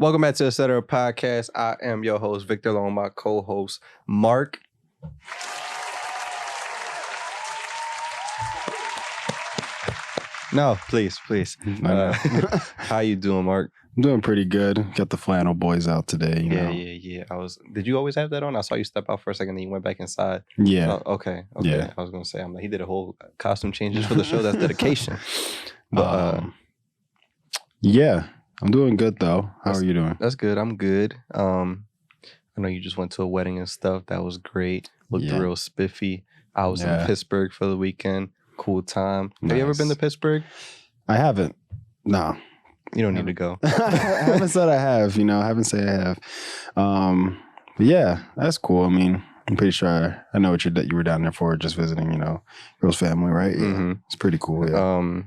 Welcome back to Etc. Podcast. I am your host, Victor Long, my co-host, Mark. No, please. How you doing, Mark? I'm doing pretty good. Got the flannel boys out today. You know? Yeah. Did you always have that on? I saw you step out for a second, then you went back inside. Yeah. Okay. Yeah. I was gonna say, I'm like, he did a whole costume changes for the show. That's dedication. But yeah, I'm doing good though. How are you doing? That's good. I'm good. I know you just went to a wedding and stuff. That was great. Looked real spiffy. I was in Pittsburgh for the weekend. Cool time. Have you ever been to Pittsburgh? I haven't. No. You don't need to go. I haven't said I have, I haven't said I have. But yeah, that's cool. I mean, I'm pretty sure I know what you were down there for, just visiting, girl's family, right? Yeah. Mm-hmm. It's pretty cool. Yeah.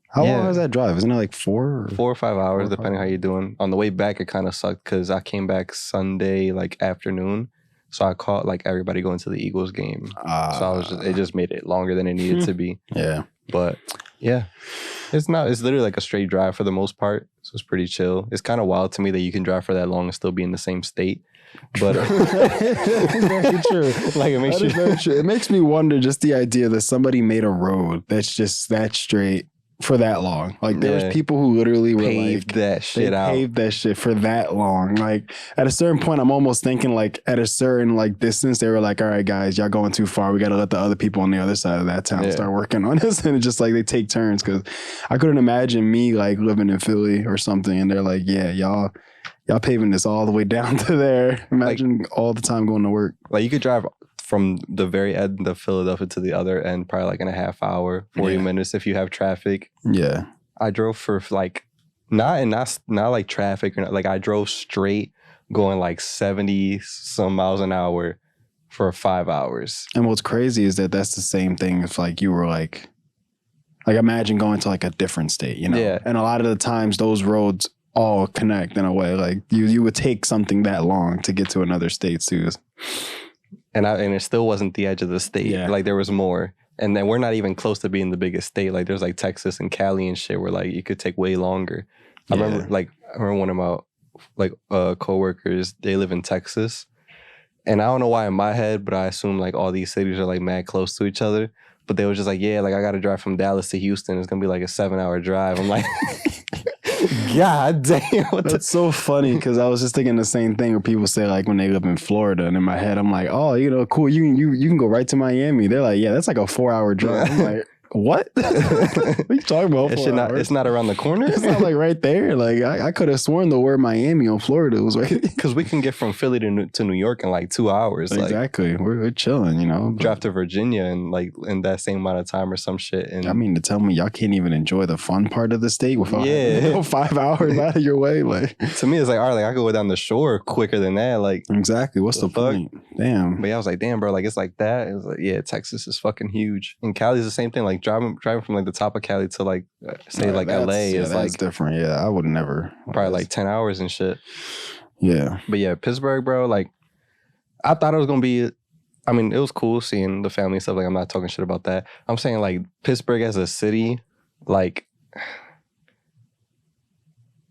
How long is that drive? Isn't it like 4 or 5 hours, depending how you're doing. On the way back, it kind of sucked because I came back Sunday afternoon. So I caught everybody going to the Eagles game. So it just made it longer than it needed to be. Yeah. But yeah, it's literally like a straight drive for the most part. So it's pretty chill. It's kind of wild to me that you can drive for that long and still be in the same state. But it's very true. Very true. It makes me wonder just the idea that somebody made a road that's just that straight for that long. There was people who literally paved that shit out. Paved that shit for that long. At a certain point, I'm almost thinking at a certain distance, they were like, all right, guys, y'all going too far. We got to let the other people on the other side of that town start working on this. And it's just they take turns, because I couldn't imagine me living in Philly or something. And they're like, yeah, y'all paving this all the way down to there. Imagine all the time going to work. You could drive from the very end of Philadelphia to the other end, probably in a half hour, 40 minutes if you have traffic. Yeah. I drove for not traffic. I drove straight going 70 some miles an hour for 5 hours. And what's crazy is that's the same thing if you were imagine going to a different state, Yeah. And a lot of the times those roads all connect in a way. You would take something that long to get to another state too. And it still wasn't the edge of the state. Yeah. There was more. And then we're not even close to being the biggest state. There's Texas and Cali and shit where you could take way longer. I remember one of my coworkers, they live in Texas. And I don't know why in my head, but I assume all these cities are mad close to each other. But they were just I got to drive from Dallas to Houston. It's going to be a 7-hour drive. I'm like, God damn. That's so funny, because I was just thinking the same thing where people say when they live in Florida, and in my head I'm like, oh, cool, you can go right to Miami. They're like, yeah, that's a 4-hour drive. I'm like, what? What are you talking about? It's not around the corner. It's not right there. I could have sworn the word Miami on Florida was right. Because we can get from Philly to New York in 2 hours. Exactly. We're chilling, Drive to Virginia in in that same amount of time or some shit. And I mean, to tell me y'all can't even enjoy the fun part of the state without 5 hours out of your way. To me, it's all right, I could go down the shore quicker than that. Exactly. What's the point? Damn. But yeah, I was like, damn, bro, it's like that. It was Texas is fucking huge. And Cali's the same thing. Driving from the top of Cali to LA is that's different. Yeah, I would never. Probably 10 hours and shit. Yeah. But yeah, Pittsburgh, bro, I thought it was gonna be, I mean, it was cool seeing the family and stuff. I'm not talking shit about that. I'm saying Pittsburgh as a city,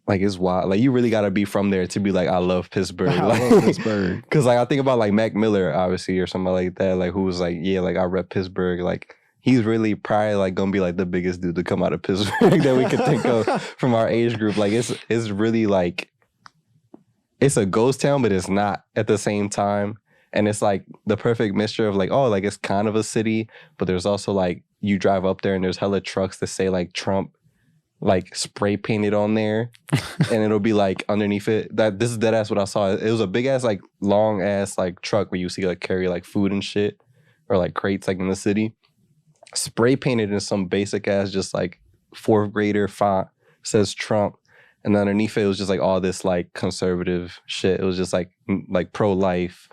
it's wild. You really gotta be from there to be I love Pittsburgh. I love Pittsburgh. Cause I think about Mac Miller, obviously, or somebody like that, who was I rep Pittsburgh. He's really probably gonna be the biggest dude to come out of Pittsburgh that we could think of from our age group. It's really it's a ghost town, but it's not at the same time. And it's the perfect mixture of it's kind of a city, but there's also you drive up there and there's hella trucks that say Trump spray painted on there, and it'll be underneath it. This is dead ass what I saw. It was a big ass long ass truck where you see carry food and shit, or crates in the city. Spray painted in some basic ass just 4th grader font, says Trump, and underneath it was just all this conservative shit. It was just pro-life,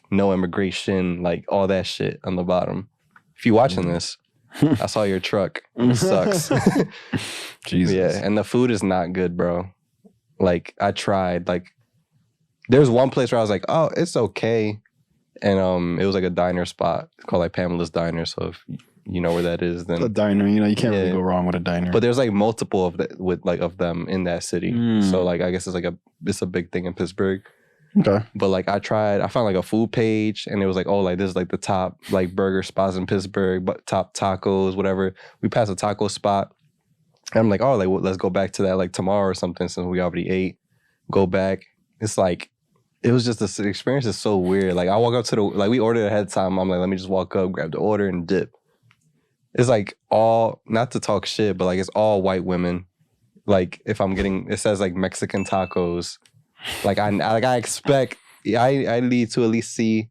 no immigration, all that shit on the bottom. If you watching this, I saw your truck. It sucks. Jesus. Yeah, and the food is not good, bro. I tried. There's one place where I was oh, it's okay. And it was a diner spot called Pamela's Diner. So if you know where that is, then A diner, you can't really go wrong with a diner. But there's like multiple of them in that city. So like I guess it's a big thing in Pittsburgh. Okay. But like I found like a food page and it was like, oh, like this is like the top like burger spots in Pittsburgh, but top tacos, whatever. We passed a taco spot. And I'm like, oh, like let's go back to that like tomorrow or something since we already ate. Go back. It's like, it was just the experience is so weird. Like I walk up to we ordered ahead of time. I'm like, let me just walk up, grab the order and dip. It's like all, not to talk shit, but like it's all white women. Like if I'm getting, it says like Mexican tacos. Like I expect, I need to at least see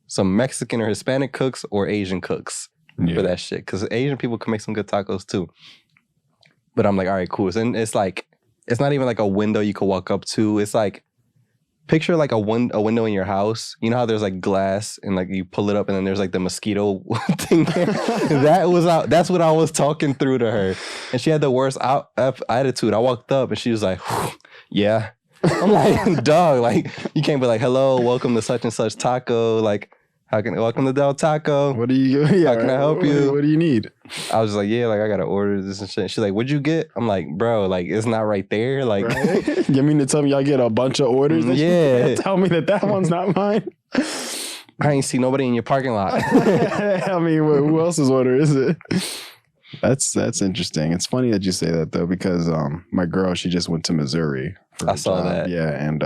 some Mexican or Hispanic cooks or Asian cooks for that shit. Because Asian people can make some good tacos too. But I'm like, all right, cool. And it's like, it's not even like a window you could walk up to. It's like, picture like a window in your house. You know how there's like glass and like you pull it up and then there's like the mosquito thing there? That's what I was talking through to her. And she had the worst attitude. I walked up and she was like, yeah. I'm like, dog, like you can't be like, hello, welcome to such and such taco. Like, welcome to Del Taco. What do you? Yeah, how can I help you? What do you need? I was just like, yeah, like I gotta order this and shit. She's like, what'd you get? I'm like, bro, like it's not right there. Like, right? You mean to tell me y'all get a bunch of orders? Yeah. Tell me that one's not mine. I ain't see nobody in your parking lot. I mean, who else's order is it? That's interesting. It's funny that you say that though, because my girl, she just went to Missouri. I saw that. Yeah, and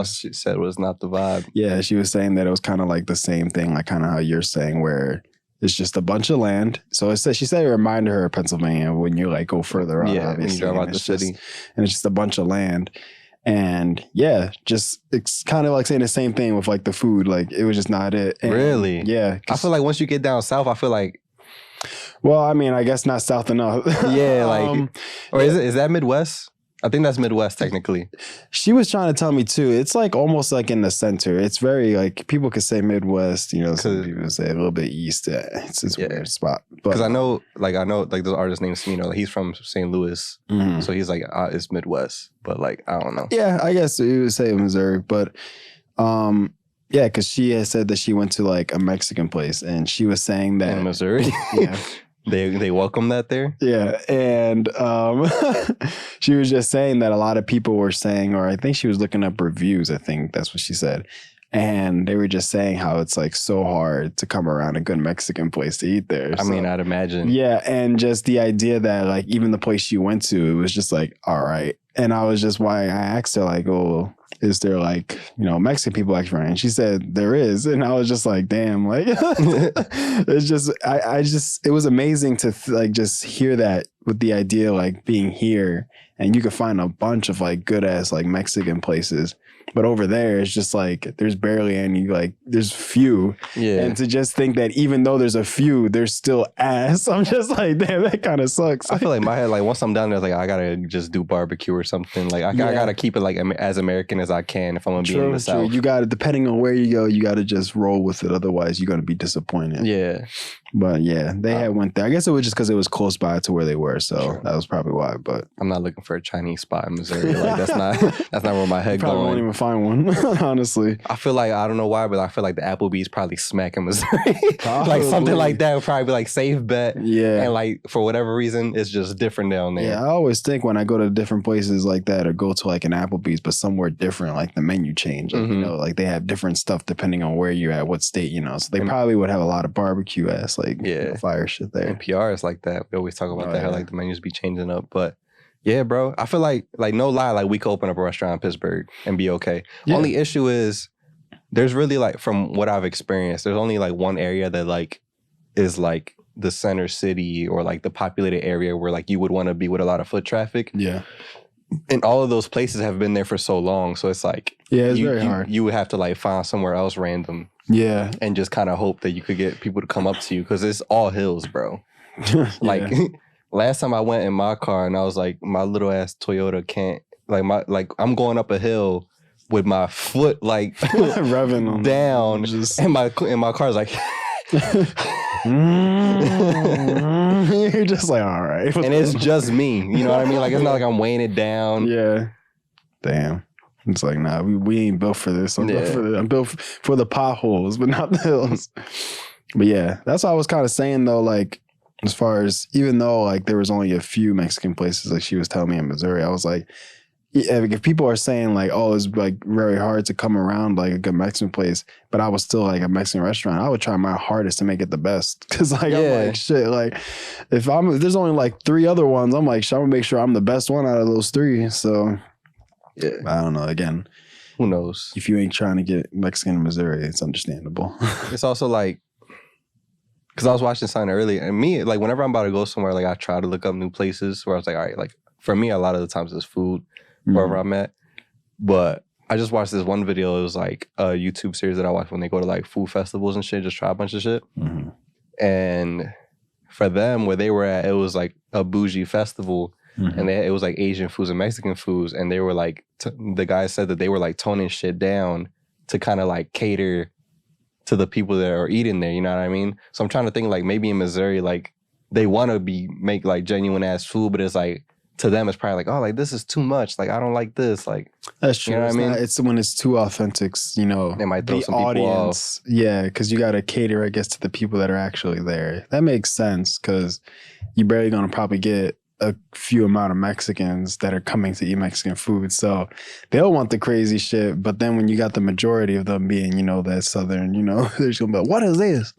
she said was not the vibe. Yeah, she was saying that it was kind of like the same thing, like kind of how you're saying, where it's just a bunch of land. So she said it reminded her of Pennsylvania when you like go further out. Yeah, when you drive out the city, and it's just a bunch of land. And yeah, just it's kind of like saying the same thing with like the food. Like it was just not it. And really? Yeah. I feel like once you get down south, I feel like. Well, I mean, I guess not south enough. Yeah, like, or is that Midwest? I think that's Midwest technically. She was trying to tell me too. It's like almost like in the center. It's very like people could say Midwest. Some people say a little bit east. It's this weird spot. Because I know like this artist named Smino. Like, he's from St. Louis, so he's like it's Midwest. But like I don't know. Yeah, I guess you would say Missouri, but yeah, because she had said that she went to like a Mexican place, and she was saying that in Missouri. Yeah. They welcome that there? Yeah. And she was just saying that a lot of people were saying, or I think she was looking up reviews. I think that's what she said. And they were just saying how it's like so hard to come around a good Mexican place to eat there. I mean, I'd imagine. Yeah. And just the idea that like even the place she went to, it was just like, all right. And I was just I asked her like, oh, is there like, Mexican people actually around? And she said there is. And I was just like, damn, like it's just, it was amazing to like just hear that with the idea like being here and you could find a bunch of like good ass like Mexican places. But over there, it's just like there's barely any, like there's few. Yeah. And to just think that even though there's a few, there's still ass. I'm just like, damn, that kind of sucks. I feel like my head, like once I'm down there, like I gotta just do barbecue or something. Like I gotta keep it like as American as I can if I'm gonna be in the South. You gotta, depending on where you go, you gotta just roll with it. Otherwise, you're gonna be disappointed. Yeah. But yeah, they had went there. I guess it was just because it was close by to where they were, so that was probably why. But I'm not looking for a Chinese spot in Missouri. Like that's not where my head probably going. Won't even find one, honestly. I feel like I don't know why, but I feel like the Applebee's probably smack in Missouri. Like something like that would probably be like safe bet. Yeah, and like for whatever reason, it's just different down there. Yeah, I always think when I go to different places like that, or go to like an Applebee's, but somewhere different, like the menu change. Like, like they have different stuff depending on where you're at, what state, So they probably would have a lot of barbecue ass, like fire shit there. NPR is like that. We always talk about that, how like the menus be changing up. But yeah, bro, I feel like no lie, like we could open up a restaurant in Pittsburgh and be okay. Yeah. Only issue is there's really like, from what I've experienced, there's only like one area that like is like the center city or like the populated area where like you would want to be with a lot of foot traffic. Yeah. And all of those places have been there for so long. So it's like, it's very hard. You would have to like find somewhere else random. Yeah. And just kind of hope that you could get people to come up to you, because it's all hills, bro. Like last time I went in my car and I was like, my little ass Toyota can't, I'm going up a hill with my foot like revving down, and my car's like you're just like, all right. And it's just me. You know what I mean? Like it's not like I'm weighing it down. Yeah. Damn. It's like, nah, we ain't built for this. I'm built for the potholes, but not the hills. But yeah, that's what I was kind of saying though. Like, As far as, even though like there was only a few Mexican places, like she was telling me in Missouri, I was like, if people are saying like, oh, it's like very hard to come around like a good Mexican place, but I was still like a Mexican restaurant, I would try my hardest to make it the best. Cause like, I'm like, shit, like if there's only like 3 other ones, I'm like, I'm gonna make sure I'm the best one out of those 3. So yeah, I don't know. Again, who knows? If you ain't trying to get Mexican in Missouri, it's understandable. It's also like, cause I was watching something earlier, and me, like whenever I'm about to go somewhere, like I try to look up new places where I was like, all right, like for me, a lot of the times it's food. Wherever I'm at. But I just watched this one video. It was like a YouTube series that I watch when they go to like food festivals and shit, just try a bunch of shit. Mm-hmm. And for them, where they were at, it was like a bougie festival. Mm-hmm. And it was like Asian foods and Mexican foods. And they were like, the guy said that they were like toning shit down to kind of like cater to the people that are eating there. You know what I mean? So I'm trying to think like maybe in Missouri, like they want to make like genuine ass food, but it's like, to them, it's probably like, oh, like this is too much. Like I don't like this. Like that's true. You know what I mean? It's when it's too authentic. You know, they might throw some people off. Yeah, because you got to cater, I guess, to the people that are actually there. That makes sense because you're barely gonna probably get a few amount of Mexicans that are coming to eat Mexican food, so they'll want the crazy shit. But then when you got the majority of them being, you know, that Southern, you know, they're just gonna be like, what is this?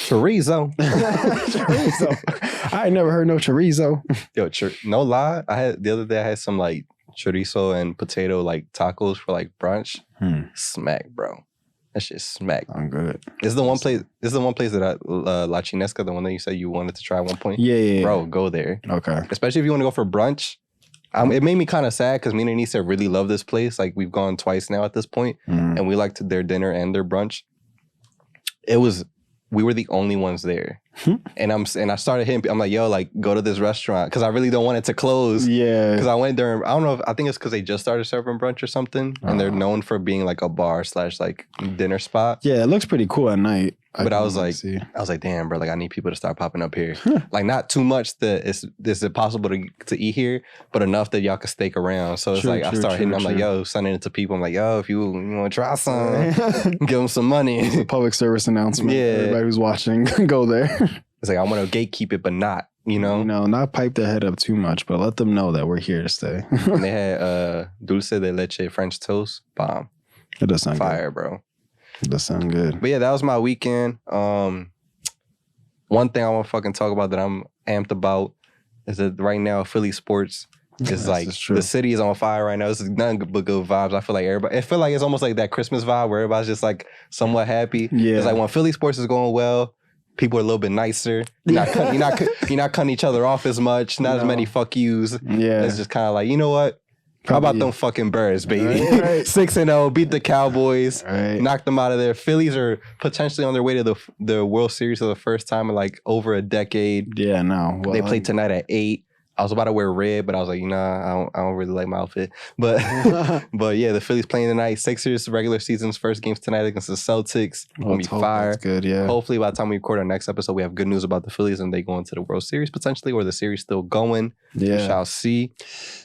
Chorizo. Chorizo. I ain't never heard no chorizo. Yo, no lie. The other day I had some like chorizo and potato like tacos for like brunch. Smack, bro. That shit smack. I'm good. This is the one place. This is the one place that La Chinesca, the one that you said you wanted to try at one point. Yeah. Bro, go there. Okay. Especially if you want to go for brunch. It made me kind of sad because me and Anissa really love this place. Like we've gone twice now at this point, and we liked their dinner and their brunch. We were the only ones there. And I started hitting, I'm like, yo, like go to this restaurant. Cause I really don't want it to close. Yeah. Cause I went there, I don't know, I think it's cause they just started serving brunch or something. And they're known for being like a bar / like dinner spot. Yeah, it looks pretty cool at night. But I was like, damn, bro, like I need people to start popping up here. Like not too much that it's impossible to eat here, but enough that y'all can stake around. So it's I start hitting, I'm like, yo, sending it to people. I'm like, yo, if you want to try some, give them some money. It's a public service announcement. Yeah. Everybody who's watching, go there. It's like, I want to gatekeep it, but not, you know? You know, not pipe their head up too much, but let them know that we're here to stay. And they had dulce de leche French toast. Bomb. It does sound fire, good. Bro. It does sound good. But yeah, that was my weekend. One thing I want to fucking talk about that I'm amped about is that right now, Philly sports is like, the city is on fire right now. This is nothing but good vibes. I feel like it's almost like that Christmas vibe where everybody's just like somewhat happy. Yeah. It's like when Philly sports is going well, people are a little bit nicer. You're not cutting each other off as much. Not as many fuck yous. Yeah. It's just kind of like, you know what? How about them fucking Birds, baby? Right. 6-0, beat the Cowboys, knocked them out of there. Phillies are potentially on their way to the World Series for the first time in like over a decade. Yeah, no. Well, they play tonight at 8. I was about to wear red, but I was like, I don't really like my outfit. But but yeah, the Phillies playing tonight. Sixers regular season's first games tonight against the Celtics. Gonna be fire. That's good, yeah. Hopefully by the time we record our next episode, we have good news about the Phillies and they go into the World Series potentially, or the series still going. Yeah. We shall see.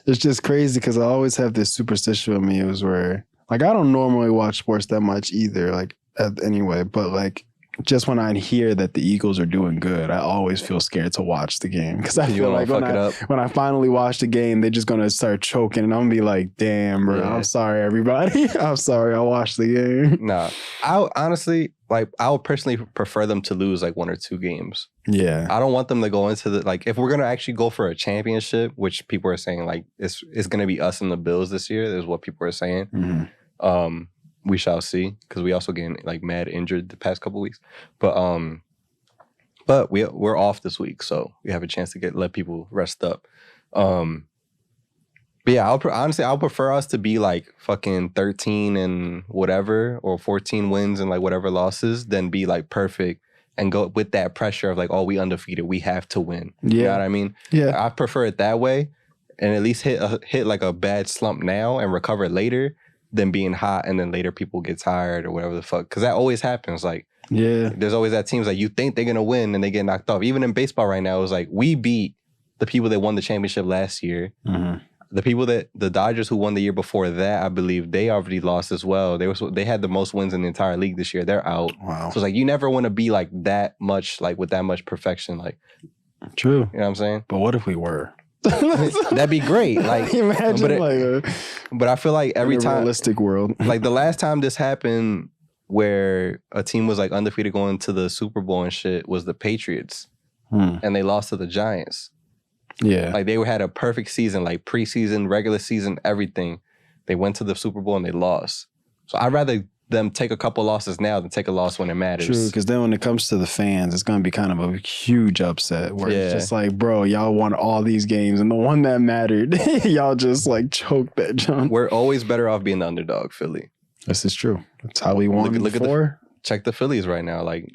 It's just crazy because I always have this superstition with me where like I don't normally watch sports that much either, like anyway, but like just when I hear that the Eagles are doing good, I always feel scared to watch the game because I feel like when I finally watch the game, they're just gonna start choking, and I'm gonna be like, "Damn, bro, I'm sorry, everybody. I'm sorry, I watched the game." Nah, I honestly I would personally prefer them to lose like 1 or 2 games. Yeah, I don't want them to go into if we're gonna actually go for a championship, which people are saying like it's gonna be us and the Bills this year. Is what people are saying. Mm-hmm. We shall see, because we also getting like mad injured the past couple weeks, but we're off this week, so we have a chance to let people rest up. But yeah, I'll prefer us to be like fucking 13 and whatever, or 14 wins and like whatever losses, than be like perfect and go with that pressure of like, oh, we undefeated, we have to win. Yeah. You know what I mean? Yeah, I prefer it that way, and at least hit like a bad slump now and recover later, than being hot and then later people get tired or whatever the fuck. Because that always happens. Like, yeah, there's always that teams like you think they're gonna win and they get knocked off. Even in baseball right now, it's like we beat the people that won the championship last year. Mm-hmm. the Dodgers who won the year before that, I believe they already lost as well. They had the most wins in the entire league this year. They're out. Wow. So it's like you never want to be like that much, like with that much perfection. Like, true. You know what I'm saying? But what if we were? That'd be great. Like, imagine but I feel like every time, realistic world, like the last time this happened, where a team was like undefeated going to the Super Bowl and shit, was the Patriots, and they lost to the Giants. Yeah. Like they had a perfect season, like preseason, regular season, everything. They went to the Super Bowl and they lost. So I'd rather them take a couple losses now than take a loss when it matters. True, because then when it comes to the fans, it's going to be kind of a huge upset where it's just like, bro, y'all won all these games and the one that mattered, y'all just like choked that junk. We're always better off being the underdog, Philly. This is true. That's how we won look before. Check the Phillies right now. Like,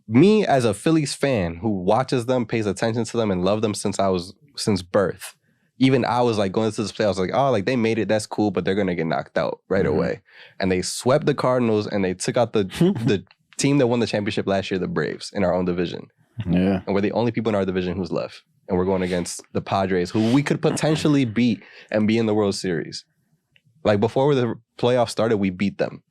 me as a Phillies fan who watches them, pays attention to them, and love them since birth. Even I was like going to this play, I was like, oh, like they made it, that's cool, but they're gonna get knocked out right away. And they swept the Cardinals and they took out the team that won the championship last year, the Braves, in our own division. Yeah. And we're the only people in our division who's left. And we're going against the Padres, who we could potentially beat and be in the World Series. Like before the playoffs started, we beat them.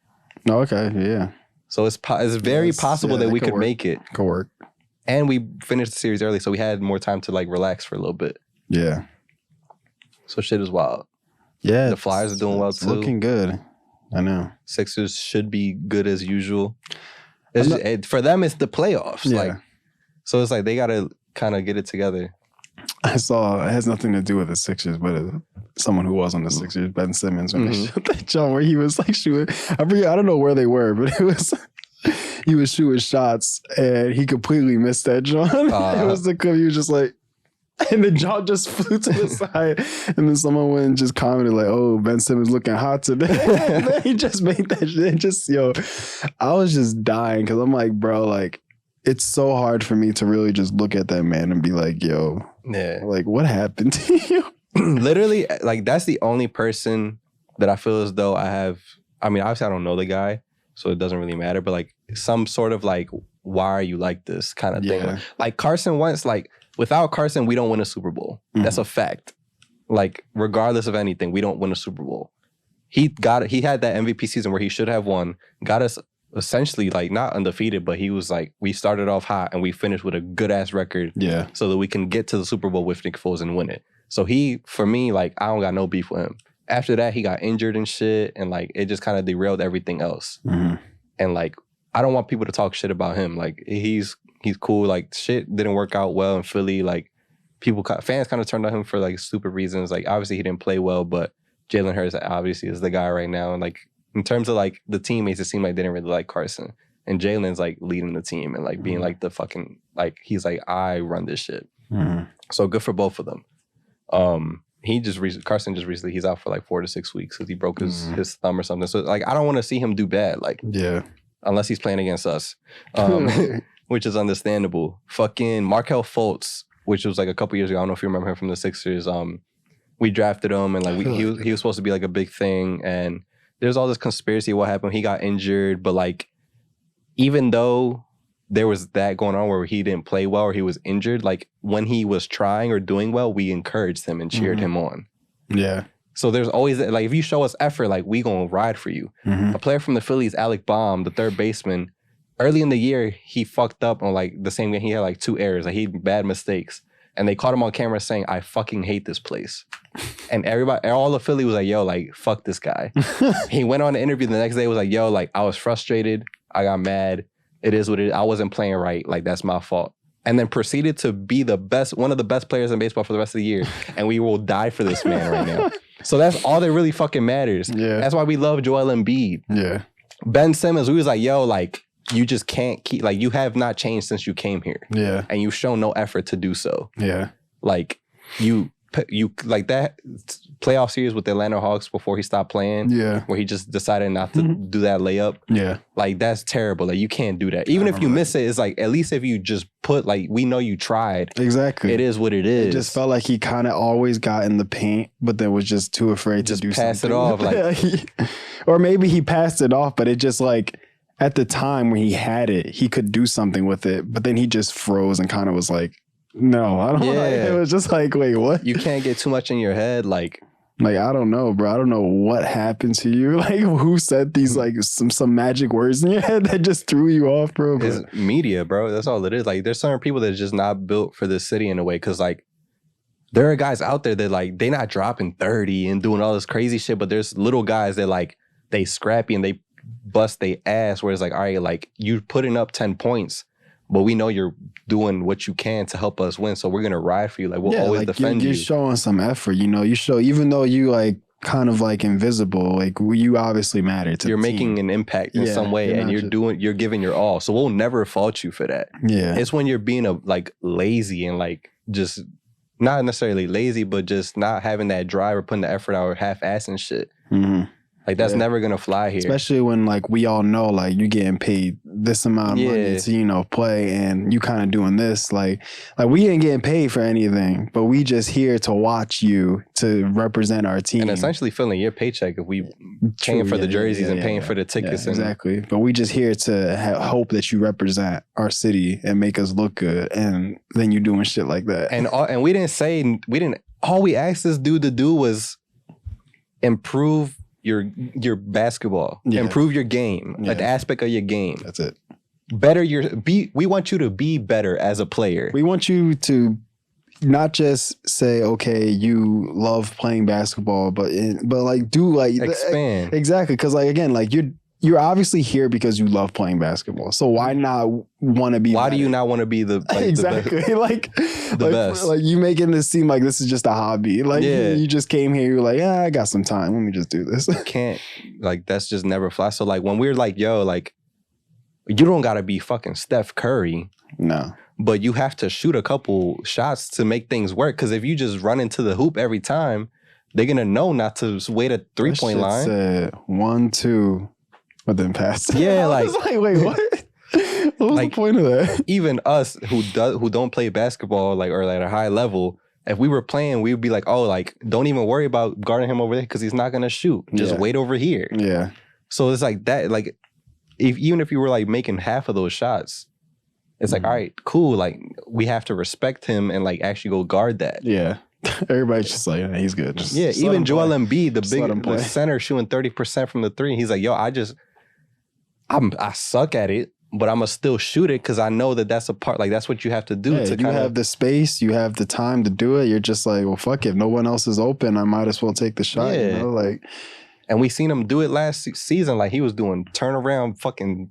Oh, okay, yeah. So it's very possible that we could make it. Could work. And we finished the series early, so we had more time to like relax for a little bit. Yeah. So shit is wild. Yeah. The Flyers are doing well too. Looking good. I know. Sixers should be good as usual. For them, it's the playoffs. Yeah. Like, so it's like they gotta kind of get it together. I saw, it has nothing to do with the Sixers, but someone who was on the Sixers, Ben Simmons, when they shot that jump where he was like shooting. I don't know where they were, but it was he was shooting shots and he completely missed that jump. It was the clip. He was just like, and the jaw just flew to the side. And then someone went and just commented like, oh, Ben Simmons looking hot today. And then he just made that shit. I was just dying because I'm like, bro, like, it's so hard for me to really just look at that man and be like, yo, like, what happened to you? Literally, like, that's the only person that I feel as though I mean, obviously I don't know the guy, so it doesn't really matter, but like some sort of like, why are you like this kind of thing? Like Carson Wentz, like, without Carson, we don't win a Super Bowl. That's a fact. Like, regardless of anything, we don't win a Super Bowl. He had that MVP season where he should have won, got us essentially like not undefeated, but he was like, we started off hot and we finished with a good ass record. Yeah. So that we can get to the Super Bowl with Nick Foles and win it. So for me, like, I don't got no beef with him. After that, he got injured and shit, and like it just kind of derailed everything else. And like, I don't want people to talk shit about him. Like, he's cool. Like, shit didn't work out well in Philly. Like, fans kind of turned on him for like stupid reasons. Like, obviously he didn't play well, but Jalen Hurts obviously is the guy right now. And like, in terms of like the teammates, it seemed like they didn't really like Carson. And Jalen's like leading the team and like being like the fucking, like, he's like, I run this shit. So good for both of them. Carson just recently, he's out for like 4 to 6 weeks because he broke his thumb or something. So like, I don't want to see him do bad. Like, unless he's playing against us, which is understandable. Fucking Markelle Fultz, which was like a couple years ago. I don't know if you remember him from the Sixers. We drafted him and like he was supposed to be like a big thing. And there's all this conspiracy of what happened. He got injured, but like, even though there was that going on where he didn't play well or he was injured, like when he was trying or doing well, we encouraged him and cheered him on. Yeah. So there's always, like, if you show us effort, like, we gonna ride for you. A player from the Phillies, Alec Baum, the third baseman, early in the year, he fucked up on like the same game. He had like 2 errors, like he had bad mistakes. And they caught him on camera saying, I fucking hate this place. And all the Philly was like, yo, like, fuck this guy. He went on an interview the next day, was like, yo, like, I was frustrated. I got mad. It is what it is. I wasn't playing right. Like, that's my fault. And then proceeded to be one of the best players in baseball for the rest of the year. And we will die for this man right now. So that's all that really fucking matters. Yeah. That's why we love Joel Embiid. Yeah. Ben Simmons, we was like, yo, like, you just can't keep, like, you have not changed since you came here. Yeah. And you've shown no effort to do so. Yeah. Like, you like that playoff series with the Atlanta Hawks before he stopped playing. Yeah. Where he just decided not to do that layup. Yeah. Like, that's terrible. Like, you can't do that. Even if you miss it, it's like, at least if you just put, like, we know you tried. Exactly. It is what it is. It just felt like he kind of always got in the paint, but then was just too afraid to do pass something. Pass it off. Like, or maybe he passed it off, but it just like, at the time when he had it, he could do something with it, but then he just froze and kind of was like, No, I don't. Yeah. Like, it was just like, wait, what? You can't get too much in your head. Like I don't know, bro. I don't know what happened to you. Like, who said these like some magic words in your head that just threw you off, bro? it's media, bro. That's all it is. Like there's certain people that are just not built for this city in a way. Because like there are guys out there that like they not dropping 30 and doing all this crazy shit, but there's little guys that like they scrappy and they bust they ass. Where it's like, all right, like you putting up 10 points, but we know you're doing what you can to help us win. So we're gonna ride for you. Like we'll always like defend you're you. showing some effort. You know, you show even though you like kind of like invisible, like you obviously matter to You're the making team. an impact in Yeah, some way, you're and not you're giving your all. So we'll never fault you for that. Yeah, It's when you're being like lazy and like just not necessarily lazy, but just not having that drive or putting the effort out or half-assing shit. Mhm. Like that's Yeah. never gonna fly here. Especially when like we all know like you're getting paid this amount of money Yeah. to, you know, play, and you kind of doing this like we ain't getting paid for anything, but we just here to watch you to represent our team. And essentially filling your paycheck if we paying True, for the yeah, jerseys yeah, and yeah, paying yeah. for the tickets. Yeah, and exactly. But we just here to hope that you represent our city and make us look good, and then you doing shit like that. And all we asked this dude to do was improve your basketball, Yeah. improve your game, Yeah. an aspect of your game. That's it. We want you to be better as a player. We want you to not just say, okay, you love playing basketball, but like do like Expand. exactly, because like again, like you're obviously here because you love playing basketball. So why not want to be? Why do better? you not want to be the like, exactly the like the best? Like you making this seem like this is just a hobby. Like Yeah. you just came here, you're like, yeah, I got some time. Let me just do this. Can't like that's just never fly. So like when we're like, yo, like you don't gotta be fucking Steph Curry, No. but you have to shoot a couple shots to make things work. Because if you just run into the hoop every time, they're gonna know not to wait a 3-point line. Said 1, 2, but then pass. Yeah, I like- was like, wait, what? What was Like- the point of that? Even us who don't play basketball like or at a high level, if we were playing, we would be like, oh, like don't even worry about guarding him over there because he's not gonna shoot. Just Yeah. wait over here. Yeah. So it's like that. Like even if you were like making half of those shots, it's like, Mhm. all right, cool. Like we have to respect him and like actually go guard that. Yeah. Everybody's just like, yeah, he's good. Just Yeah, let even him Joel play. Embiid, Just let him the play. center shooting 30% from the three. He's like, yo, I suck at it, but I'm gonna still shoot it because I know that that's a part. Like that's what you have to do Yeah, to you kind have of. the space, you have the time to do it. You're just like, well, fuck it. If no one else is open, I might as well take the shot. You Yeah. know, like And we seen him do it last season. Like he was doing turnaround fucking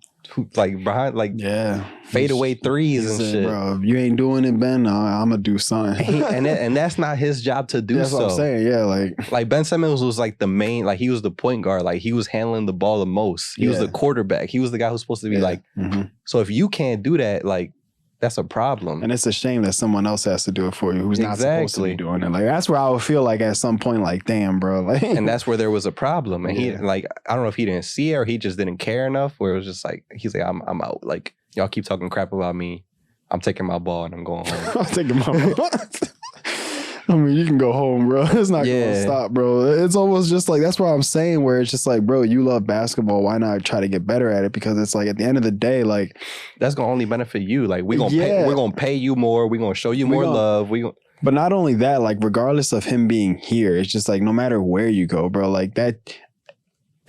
like behind like yeah, fadeaway threes He and said, shit. bro, if you ain't doing it, Ben, I'm gonna do something. And that's not his job to do That's so. what I'm saying. Yeah, like Like Ben Simmons was like the main, like he was the point guard, like he was handling the ball the most. He was Yeah. the quarterback. He was the guy who's supposed to be yeah. like. Mhm. So if you can't do that, like that's a problem. And it's a shame that someone else has to do it for you who's not supposed to be Exactly. doing it. Like that's where I would feel like at some point, like, damn, bro. Like And that's where there was a problem. And he Yeah. like I don't know if he didn't see it or he just didn't care enough. Where it was just like he's like I'm out. Like y'all keep talking crap about me. I'm taking my ball and I'm going home. I'm taking my I mean, you can go home, bro. It's not Yeah. gonna stop, bro. It's almost just like that's what I'm saying, where it's just like, bro, you love basketball. Why not try to get better at it? Because it's like at the end of the day, like, That's gonna only benefit you. Like we're Yeah. gonna pay you more. We're gonna show you We more gonna- love. but not only that, like, regardless of him being here, it's just like no matter where you go, bro, like that.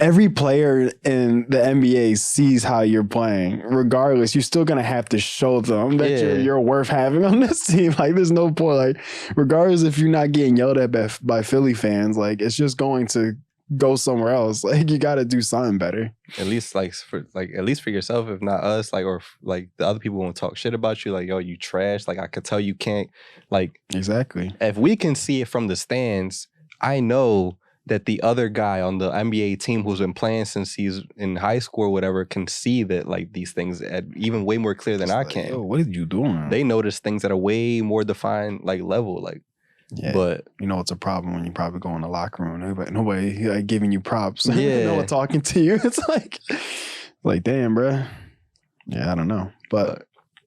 Every player in the NBA sees how you're playing. Regardless, you're still gonna have to show them that Yeah. you're worth having on this team. Like, there's no point. Like, regardless if you're not getting yelled at by Philly fans, like it's just going to go somewhere else. Like, you got to do something better. At least at least for yourself, if not us, like or like the other people won't talk shit about you. Like yo, you trash. Like I could tell you can't. Like Exactly. if we can see it from the stands, I know that the other guy on the NBA team who's been playing since he's in high school or whatever can see that like these things at even way more clear than It's I like, can. Yo, what are you doing? They notice things at a way more defined like level. Like, yeah. but You know it's a problem when you probably go in the locker room. Nobody like giving you props. Yeah. No one talking to you. It's like, damn, bro. Yeah, I don't know, but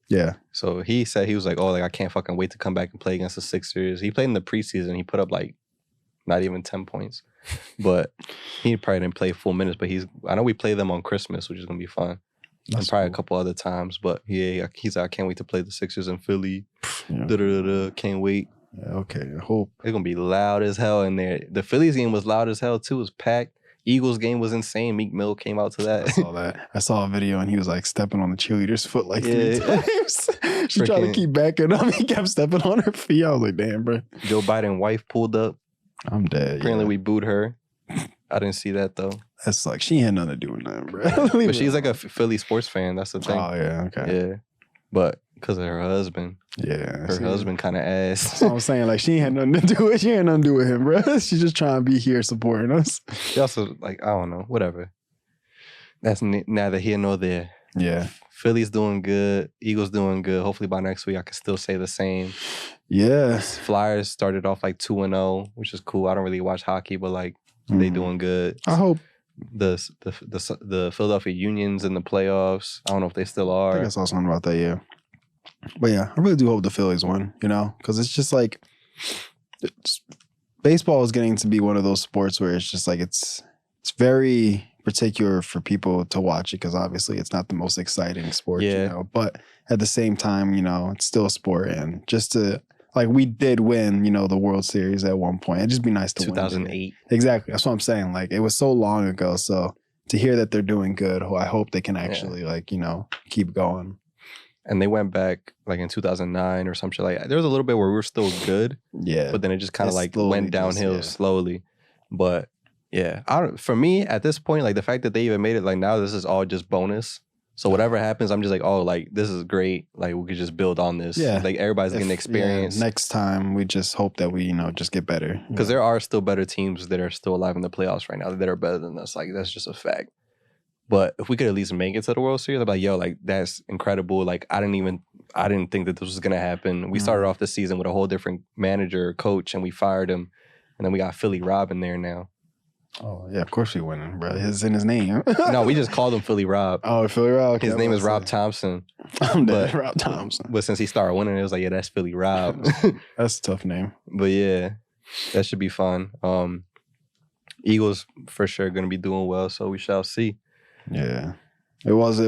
yeah, so he said he was like, oh, like I can't fucking wait to come back and play against the Sixers. He played in the preseason. He put up like not even 10 points, but he probably didn't play full minutes. But I know we play them on Christmas, which is gonna be fun. and probably a couple other times. But yeah, he's like, I can't wait to play the Sixers in Philly. Yeah. Can't wait. Yeah, okay, I hope. It's gonna be loud as hell in there. The Phillies game was loud as hell too. It was packed. Eagles game was insane. Meek Mill came out to that. I saw that. I saw a video and he was like stepping on the cheerleader's foot like 3 times. She tried to keep backing up. He kept stepping on her feet. I was like, damn, bro. Joe Biden's wife pulled up. I'm dead. Apparently we booed her. I didn't see that though. That's like, she had nothing to do with nothing, bro. But she's like a Philly sports fan. That's the thing. Oh, yeah, okay. Yeah. But because of her husband. Yeah. Her husband kind of ass. That's what I'm saying. Like, she had nothing to do with it. She had nothing to do with him, bro. She's just trying to be here supporting us. She also, like, I don't know, whatever. That's neither here nor there. Yeah. Philly's doing good. Eagles doing good. Hopefully by next week I can still say the same. Yeah. Flyers started off like 2-0, which is cool. I don't really watch hockey, but like they doing good. I hope. The Philadelphia Union's in the playoffs. I don't know if they still are. I think I saw something about that, yeah. But yeah, I really do hope the Phillies win, you know? Because it's just like, baseball is getting to be one of those sports where it's just like, it's very particular for people to watch it because obviously it's not the most exciting sport, you know? But at the same time, you know, it's still a sport. And just to, like, we did win, you know, the World Series at one point. It'd just be nice to 2008. win. 2008. Exactly. That's what I'm saying. Like, it was so long ago. So to hear that they're doing good, I hope they can actually, like, you know, keep going. And they went back like in 2009 or some shit like that. There was a little bit where we were still good. Yeah. But then it just kind of like went downhill slowly. But yeah, for me at this point, like the fact that they even made it, like now this is all just bonus. So whatever happens, I'm just like, oh, like this is great. Like we could just build on this. Yeah. Like everybody's getting experience. Yeah, next time we just hope that we, you know, just get better. Because there are still better teams that are still alive in the playoffs right now that are better than us. Like that's just a fact. But if we could at least make it to the World Series, I'd be like, yo, like that's incredible. Like I didn't think that this was gonna happen. We started off the season with a whole different manager, coach, and we fired him. And then we got Philly Rob in there now. Oh yeah, of course we winning, bro. It's in his name. No, we just called him Philly Rob. Oh, Philly Rob. Okay, his name is Rob Thompson. I'm dead. Rob Thompson. But since he started winning, it was like, yeah, that's Philly Rob. That's a tough name. But yeah, that should be fun. Eagles for sure gonna be doing well, so we shall see. Yeah, it was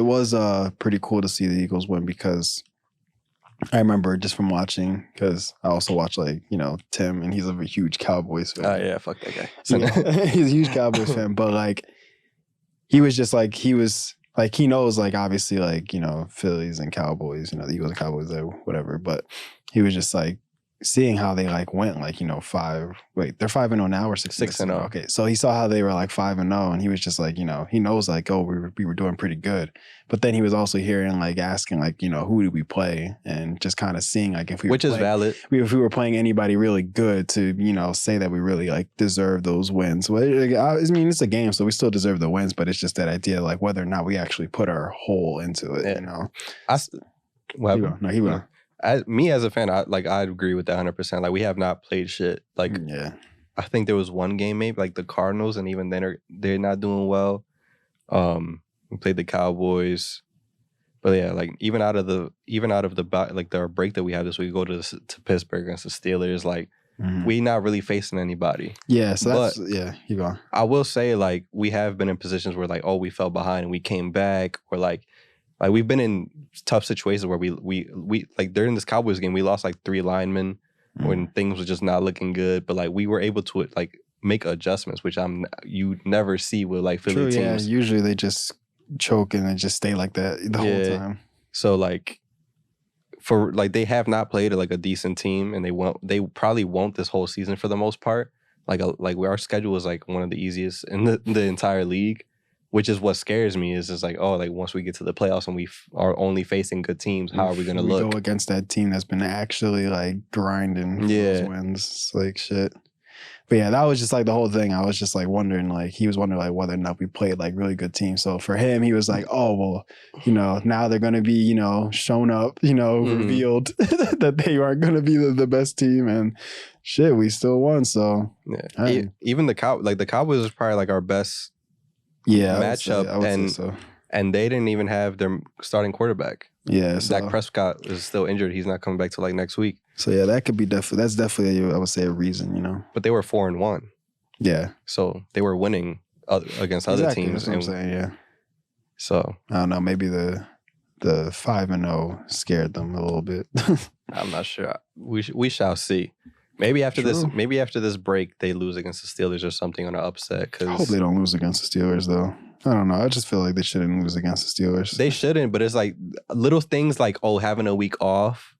pretty cool to see the Eagles win because I remember just from watching, because I also watch like, you know, Tim, and he's a huge Cowboys fan. Oh yeah, fuck that guy. So, he's a huge Cowboys fan, but like he was just like, he knows like obviously like, you know, Phillies and Cowboys, you know, the Eagles and Cowboys, whatever, but he was just like seeing how they like went like, you know, they're 5-0 now or 6-0. Okay, so he saw how they were like 5-0, and he was just like, you know, he knows like, oh, we were doing pretty good. But then he was also hearing like asking like, you know, who do we play, and just kind of seeing like if we which is valid. If we were playing anybody really good to, you know, say that we really like deserve those wins. Well, I mean, it's a game, so we still deserve the wins, but it's just that idea like whether or not we actually put our whole into it. Yeah. You know, he will. Me as a fan, I agree with that 100%. Like we have not played shit. Like I think there was one game maybe like the Cardinals, and even then they're not doing well. We played the Cowboys, but yeah, like even out of the like the break that we have this week, go to Pittsburgh against the Steelers. Like we not really facing anybody. Yeah, so that's you go. I will say like we have been in positions where like, oh, we fell behind and we came back, or like we've been in tough situations where we like during this Cowboys game, we lost like 3 linemen when things were just not looking good. But like we were able to like make adjustments, which you never see with like Philly teams. Yeah, usually they just choke and they just stay like that the whole time. So like for like they have not played like a decent team, and they probably won't this whole season for the most part. Like our schedule is like one of the easiest in the entire league. Which is what scares me is like, oh, like once we get to the playoffs and we are only facing good teams, how are we going to look? Go against that team that's been actually like grinding for those wins. It's like shit. But yeah, that was just like the whole thing. I was just like wondering, like he was wondering like whether or not we played like really good teams. So for him, he was like, oh, well, you know, now they're going to be, you know, shown up, you know, revealed that they aren't going to be the best team. And shit, we still won. So yeah, even the Cowboys is probably like our best matchup, and they didn't even have their starting quarterback. Yeah, Dak Prescott is still injured. He's not coming back till like next week. So yeah, that could be that's definitely I would say a reason, you know. But they were 4-1. Yeah, so they were winning against other teams. That's what I'm saying, yeah. So I don't know. Maybe the 5-0 scared them a little bit. I'm not sure. We shall see. Maybe after True. this break, they lose against the Steelers or something on an upset. I hope Because they don't lose against the Steelers, though. I don't know. I just feel like they shouldn't lose against the Steelers. they shouldn't, but it's like little things like, oh, having a week off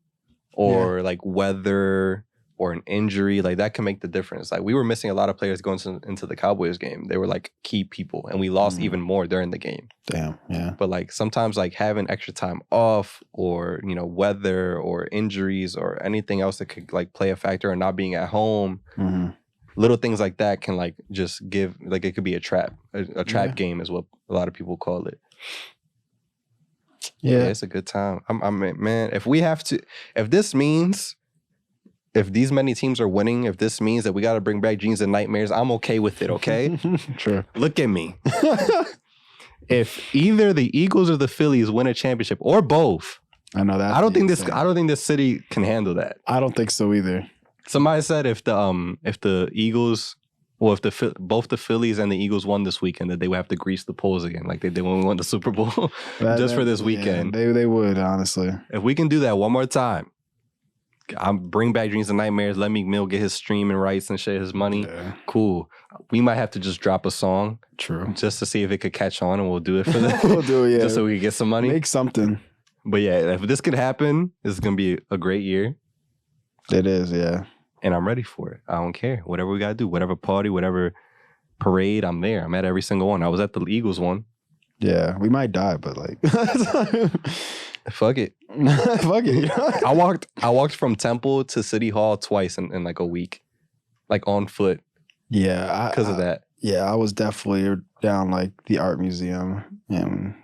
or like weather or an injury, like that can make the difference. Like we were missing a lot of players going into the Cowboys game. They were like key people and we lost even more during the game. Damn, yeah. But like sometimes like having extra time off or, you know, weather or injuries or anything else that could like play a factor or not being at home, little things like that can like just give, like it could be a trap. A trap game is what a lot of people call it. Yeah. It's a good time. I'm man, if these many teams are winning, if this means that we got to bring back Dreams and Nightmares, I'm okay with it, okay? Sure. Look at me. If either the Eagles or the Phillies win a championship or both, I know that. I don't think this city can handle that. I don't think so either. Somebody said if the Eagles, well, if both the Phillies and the Eagles won this weekend, that they would have to grease the polls again, like they did when we won the Super Bowl, just for this weekend. Yeah, they would, honestly. If we can do that one more time, I'm bring back Dreams and Nightmares. Let Meek Mill get his streaming rights and share his money. Yeah. Cool. We might have to just drop a song, True, just to see if it could catch on, and we'll do it for the. We'll do it, yeah. Just so we can get some money. Make something. But yeah, if this could happen, this is gonna be a great year. It is, yeah. And I'm ready for it. I don't care. Whatever we gotta do, whatever party, whatever parade, I'm there. I'm at every single one. I was at the Eagles one. Yeah, we might die, but like, fuck it. Fuck it. I walked from Temple to City Hall twice in like a week, like on foot. Yeah, because of that. Yeah, I was definitely down like the art museum, and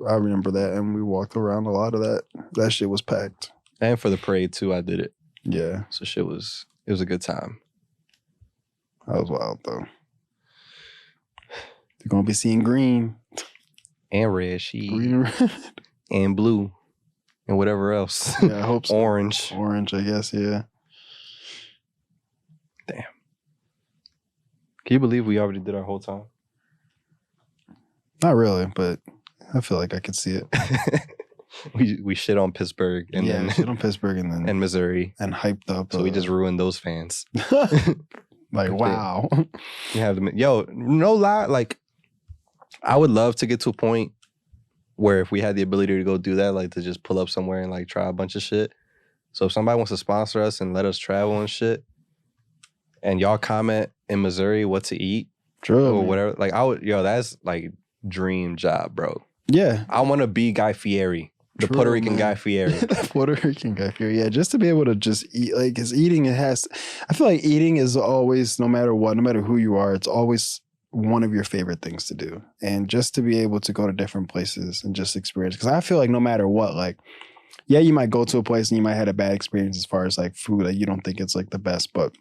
I remember that, and we walked around a lot of that. That shit was packed. And for the parade too, I did it. Yeah, so it was a good time. That was wild though. You're gonna be seeing green and red, and blue, and whatever else. Yeah, I hope so. Orange, I guess. Yeah. Damn. Can you believe we already did our whole time? Not really, but I feel like I could see it. we shit on Pittsburgh and then shit on Pittsburgh and then and Missouri and hyped up. So we just ruined those fans. Like wow. You have them. Yo, no lie. Like I would love to get to a point where if we had the ability to go do that, like to just pull up somewhere and like try a bunch of shit. So if somebody wants to sponsor us and let us travel and shit, and y'all comment in Missouri what to eat, true, or whatever, like that's like dream job, bro. Yeah, I want to be Guy Fieri, the Puerto Rican Guy Fieri. The Puerto Rican Guy Fieri, yeah, just to be able to just eat, like, because eating, I feel like eating is always, no matter what, no matter who you are, it's always one of your favorite things to do. And just to be able to go to different places and just experience, because I feel like no matter what, like, yeah, you might go to a place and you might have a bad experience as far as like food, like you don't think it's like the best, but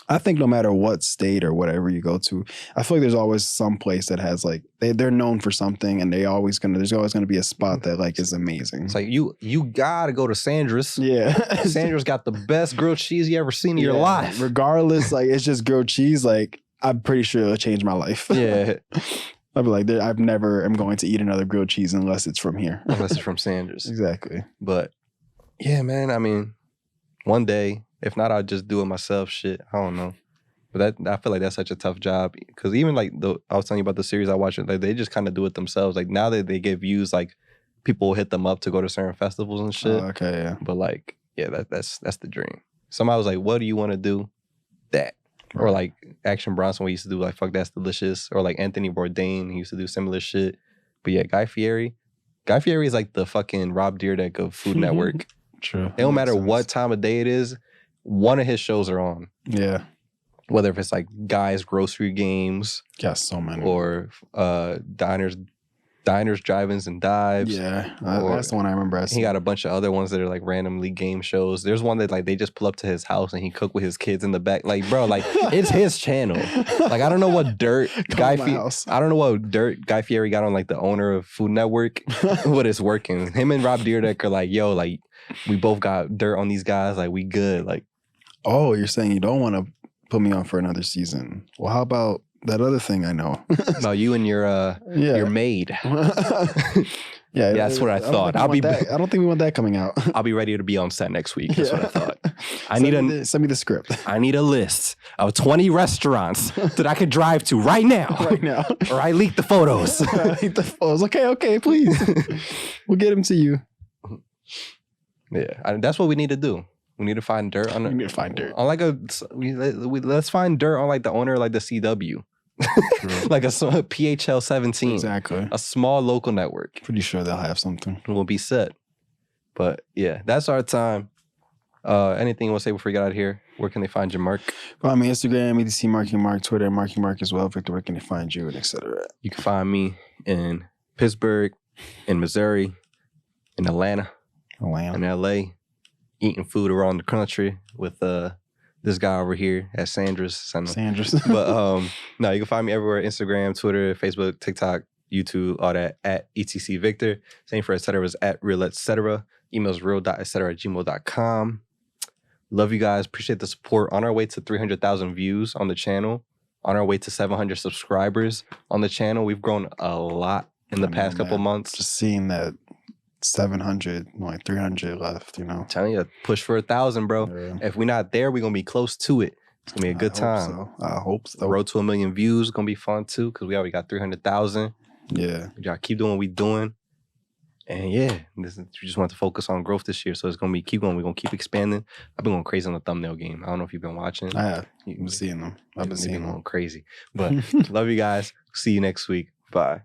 I think no matter what state or whatever you go to, I feel like there's always some place that has like they're known for something, and there's always gonna be a spot that like is amazing. It's like you gotta go to Sandra's. Yeah, Sandra's got the best grilled cheese you ever seen in your life. Regardless, like it's just grilled cheese. Like I'm pretty sure it'll change my life. Yeah, I'd be like, I've never am going to eat another grilled cheese unless it's from here. Unless it's from Sandra's. Exactly. But yeah, man. I mean, one day. If not, I'll just do it myself. Shit, I don't know. But I feel like that's such a tough job. Because even like I was telling you about the series I watched, like they just kind of do it themselves. Like now that they get views, like people will hit them up to go to certain festivals and shit. Oh, okay, yeah. But like, yeah, that's the dream. Somebody was like, "What do you want to do?" That. Right. Or like Action Bronson, we used to do like "Fuck That's Delicious," or like Anthony Bourdain, he used to do similar shit. But yeah, Guy Fieri is like the fucking Rob Dyrdek of Food Network. True. It don't matter what time of day it is. One of his shows are on. Yeah. Whether if it's like Guy's Grocery Games. Yeah, so many. Or Diners, Drive-Ins, and Dives. Yeah, that's the one I remember. He got a bunch of other ones that are like randomly game shows. There's one that like they just pull up to his house and he cook with his kids in the back. Like, bro, like it's his channel. Like I don't know what dirt Guy Fieri got on like the owner of Food Network, but it's working. Him and Rob Dyrdek are like, yo, like we both got dirt on these guys. Like we good. Like, oh, you're saying you don't want to put me on for another season? Well, how about that other thing I know. About you and your maid. Yeah, that's what I thought. I don't think we want that coming out. I'll be ready to be on set next week. That's what I thought. Send me the script. I need a list of 20 restaurants that I could drive to right now. Right now. Or I leak the photos. Okay, please. We'll get them to you. Yeah, that's what we need to do. We need to find dirt on. We need to find dirt on like let's find dirt on like the owner of like the CW, like a PHL 17. Exactly. A small local network. Pretty sure they'll have something. We'll be set. But yeah, that's our time. Anything you want to say before we get out of here? Where can they find you, Mark? Follow me Instagram, EDC Marky Mark, Twitter, Marky Mark as well. Victor, where can they find you, and etc. You can find me in Pittsburgh, in Missouri, in Atlanta, in LA, eating food around the country with this guy over here at Sandra's. Sandra's. But no, you can find me everywhere: Instagram, Twitter, Facebook, TikTok, YouTube, all that at ETC Victor. Same for etc. is at real etc. Emails real.etc@gmail.com. Love you guys. Appreciate the support. On our way to 300,000 views on the channel. On our way to 700 subscribers on the channel. We've grown a lot in the past couple months. Just seeing that 700, like 300 left, I'm telling you, push for 1,000, bro. Yeah. If we're not there, we're going to be close to it. It's going to be a good time. I hope so. The road to 1 million views is going to be fun too because we already got 300,000. Yeah. We got to keep doing what we're doing. And yeah, we just want to focus on growth this year. So it's going to be keep going. We're going to keep expanding. I've been going crazy on the thumbnail game. I don't know if you've been watching. I have. I've been seeing them. Going crazy. But love you guys. See you next week. Bye.